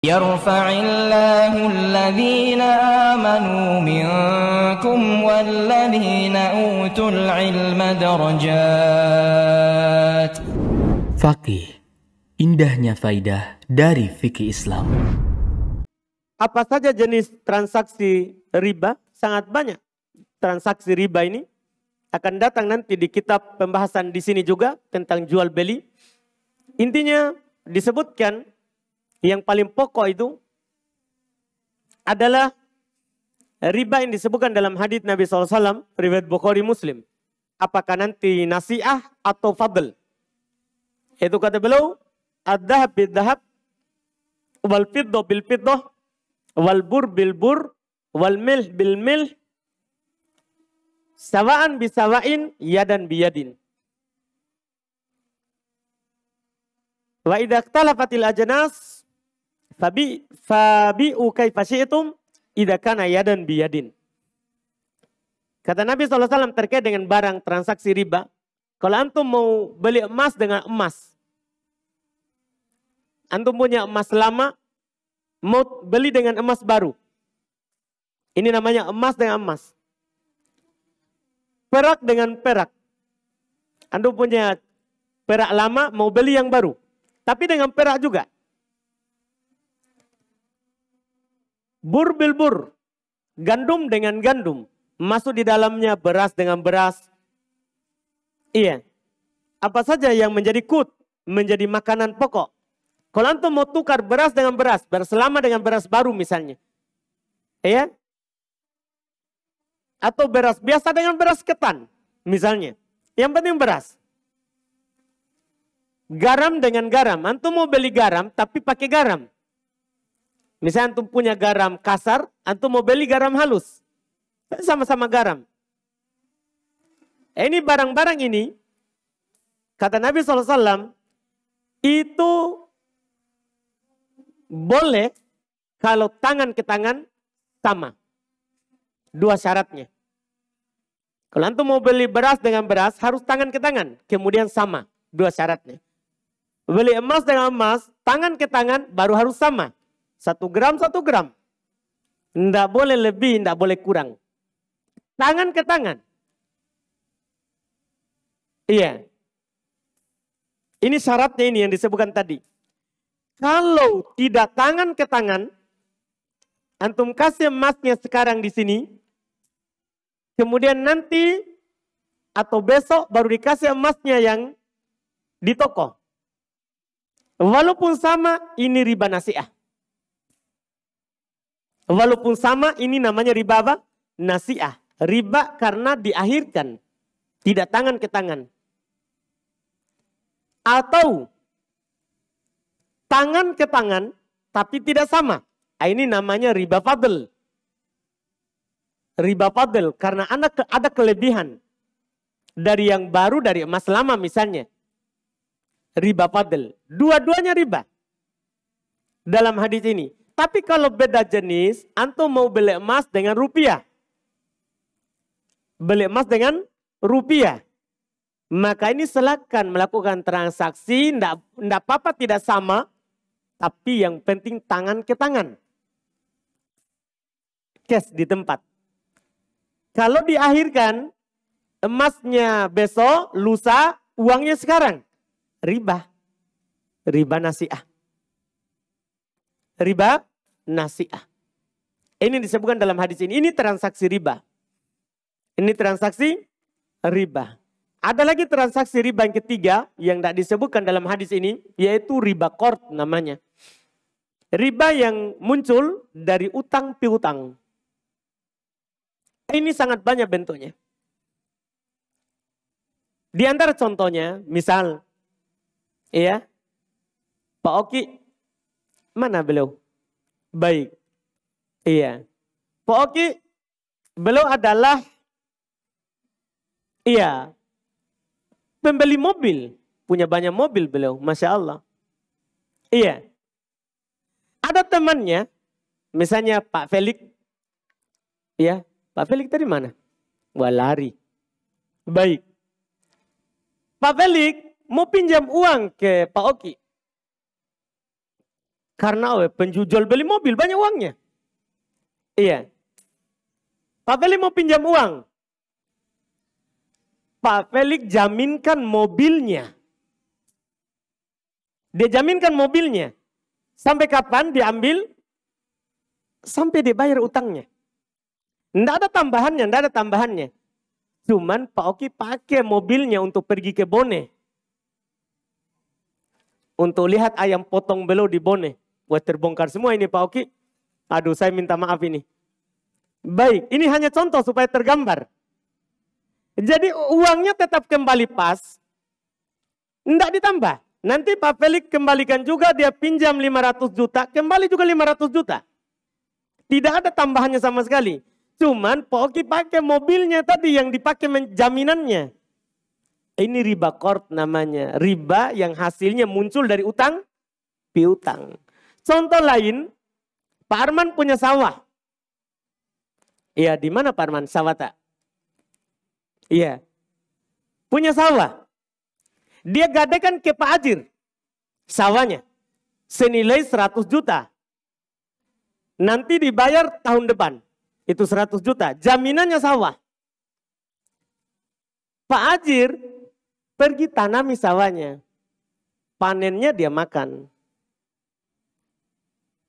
يرفع الله الذين آمنوا منكم والذين أوتوا العلم درجات. Faqih, indahnya faidah dari fikih Islam. Apa saja jenis transaksi riba? Sangat banyak transaksi riba ini. Akan datang nanti di kitab pembahasan di sini juga tentang jual beli. Intinya disebutkan yang paling pokok itu adalah riba yang disebutkan dalam hadits Nabi SAW, riwayat Bukhari Muslim. Apakah nanti nasi'ah atau fadl? Itu kata beliau, ad-dahab bid-dahab, wal fiddah bil fiddah, wal bur bil bur, wal milh bil milh, sawa'an bisawa'in, yadan biyadin. Wa idza ikhtalafatil ajnas fabi'u kaifa syi'tum idza kana yadan biyadin. Kata Nabi SAW terkait dengan barang transaksi riba, kalau antum mau beli emas dengan emas, antum punya emas lama, mau beli dengan emas baru. Ini namanya emas dengan emas. Perak dengan perak. Antum punya perak lama, mau beli yang baru. Tapi dengan perak juga. Bur bil bur. Gandum dengan gandum. Masuk di dalamnya beras dengan beras. Iya. Apa saja yang menjadi kut, menjadi makanan pokok. Kalau antum mau tukar beras dengan beras lama dengan beras baru misalnya. Iya. Atau beras biasa dengan beras ketan misalnya. Yang penting beras. Garam dengan garam. Antum mau beli garam tapi pakai garam. Misalnya antum punya garam kasar, antum mau beli garam halus. Sama-sama garam. Ini barang-barang ini, kata Nabi SAW, itu boleh kalau tangan ke tangan sama. Dua syaratnya. Kalau antum mau beli beras dengan beras, harus tangan ke tangan. Kemudian sama. Dua syaratnya. Beli emas dengan emas, tangan ke tangan baru harus sama. 1 gram, 1 gram. Tidak boleh lebih, tidak boleh kurang. Tangan ke tangan. Iya. Ini syaratnya ini yang disebutkan tadi. Kalau tidak tangan ke tangan, antum kasih emasnya sekarang di sini, kemudian nanti atau besok baru dikasih emasnya yang di toko. Walaupun sama, ini riba nasi'ah. Walaupun sama, ini namanya riba apa? Nasi'ah. Riba karena diakhirkan. Tidak tangan ke tangan. Atau tangan ke tangan, tapi tidak sama. Ini namanya riba fadl. Riba fadl karena ada kelebihan. Dari yang baru, dari emas lama misalnya. Riba fadl. Dua-duanya riba. Dalam hadis ini. Tapi kalau beda jenis, antum mau beli emas dengan rupiah. Beli emas dengan rupiah. Maka ini silakan melakukan transaksi, tidak apa-apa tidak sama. Tapi yang penting tangan ke tangan. Cash di tempat. Kalau diakhirkan, emasnya besok, lusa, uangnya sekarang. Riba. Riba nasi'ah. Riba nasi'ah. Ini disebutkan dalam hadis ini. Ini transaksi riba. Ini transaksi riba. Ada lagi transaksi riba yang ketiga yang tidak disebutkan dalam hadis ini. Yaitu riba qard namanya. Riba yang muncul dari utang piutang. Ini sangat banyak bentuknya. Di antara contohnya, misal, ya, Pak Oki, mana beliau? Baik. Iya. Pak Oki, beliau adalah pembeli mobil. Punya banyak mobil beliau. Masya Allah. Iya. Ada temannya. Misalnya Pak Felix. Iya. Pak Felix tadi mana? Wah, lari. Baik. Pak Felix mau pinjam uang ke Pak Oki. Karena penjual beli mobil banyak uangnya. Iya. Pak Felix mau pinjam uang. Pak Felix jaminkan mobilnya. Dia jaminkan mobilnya. Sampai kapan diambil? Sampai dia bayar utangnya. Tidak ada tambahannya, Cuman Pak Oki pakai mobilnya untuk pergi ke Bone. Untuk lihat ayam potong belo di Bone. Wah, terbongkar semua ini Pak Oki. Aduh, saya minta maaf ini. Baik, ini hanya contoh supaya tergambar. Jadi uangnya tetap kembali pas. Tidak ditambah. Nanti Pak Felix kembalikan juga, dia pinjam 500 juta, kembali juga 500 juta. Tidak ada tambahannya sama sekali. Cuman Pak Oki pakai mobilnya tadi yang dipakai jaminannya. Ini riba qard namanya. Riba yang hasilnya muncul dari utang piutang. Contoh lain, Pak Arman punya sawah. Iya, di mana Pak Arman? Sawah tak? Iya. Punya sawah. Dia gadekan ke Pak Ajir. Sawahnya. Senilai 100 juta. Nanti dibayar tahun depan. Itu 100 juta. Jaminannya sawah. Pak Ajir pergi tanami sawahnya. Panennya dia makan.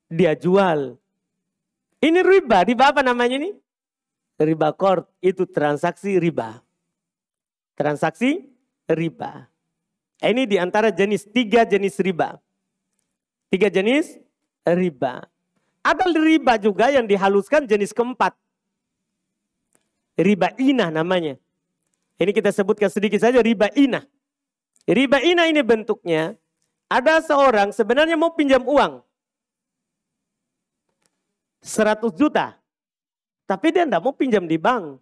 Dia jual. Ini riba. Riba apa namanya ini? Riba qard. Itu transaksi riba. Transaksi riba. Ini diantara tiga jenis riba. 3 jenis riba. Ada riba juga yang dihaluskan jenis keempat. Riba inah namanya. Ini kita sebutkan sedikit saja riba inah. Riba inah ini bentuknya, ada seorang sebenarnya mau pinjam uang. 100 juta. Tapi dia tidak mau pinjam di bank.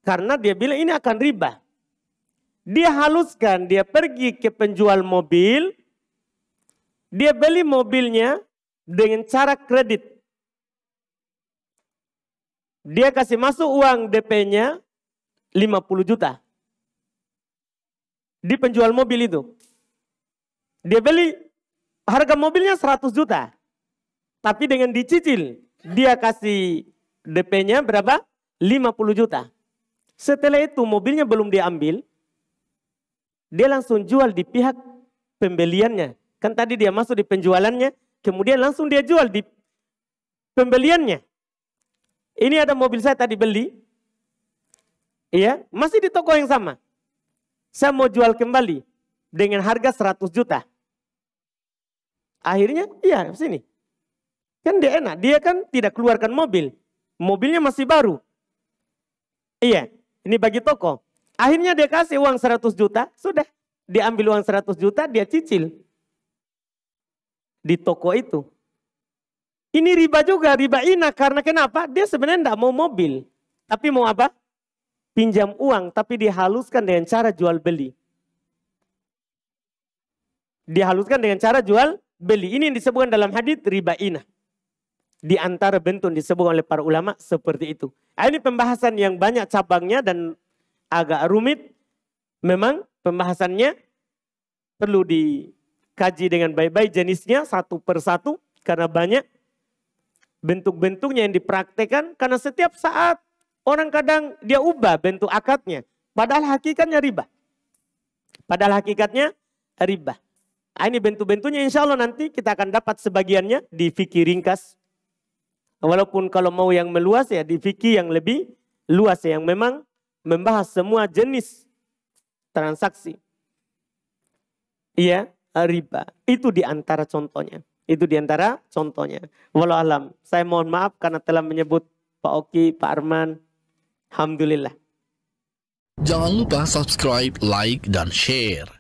Karena dia bilang ini akan riba. Dia haluskan, dia pergi ke penjual mobil. Dia beli mobilnya dengan cara kredit. Dia kasih masuk uang DP-nya 50 juta. Di penjual mobil itu. Dia beli harga mobilnya 100 juta. Tapi dengan dicicil. Dia kasih DP-nya berapa? 50 juta. Setelah itu mobilnya belum diambil. Dia langsung jual di pihak pembeliannya. Kan tadi dia masuk di penjualannya. Kemudian langsung dia jual di pembeliannya. Ini ada mobil saya tadi beli. Iya, masih di toko yang sama. Saya mau jual kembali dengan harga 100 juta. Akhirnya, iya sini. Kan dia enak, dia kan tidak keluarkan mobil. Mobilnya masih baru. Iya, ini bagi toko. Akhirnya dia kasih uang 100 juta, sudah. Diambil uang 100 juta, dia cicil. Di toko itu. Ini riba juga, riba inah. Karena kenapa? Dia sebenarnya tidak mau mobil. Tapi mau apa? Pinjam uang, tapi dihaluskan dengan cara jual beli. Dihaluskan dengan cara jual beli. Ini yang disebutkan dalam hadits riba inah. Di antara bentuk disebut oleh para ulama seperti itu. Ini pembahasan yang banyak cabangnya dan agak rumit. Memang pembahasannya perlu dikaji dengan baik-baik jenisnya satu persatu. Karena banyak bentuk-bentuknya yang dipraktekkan. Karena setiap saat orang kadang dia ubah bentuk akadnya. Padahal hakikatnya riba. Padahal hakikatnya riba. Ini bentuk-bentuknya insya Allah nanti kita akan dapat sebagiannya di fikih ringkas. Walaupun kalau mau yang meluas ya di fikih yang lebih luas ya. Yang memang membahas semua jenis transaksi. Iya, riba. Itu di antara contohnya. Itu di antara contohnya. Walau alam. Saya mohon maaf karena telah menyebut Pak Oki, Pak Arman. Alhamdulillah. Jangan lupa subscribe, like, dan share.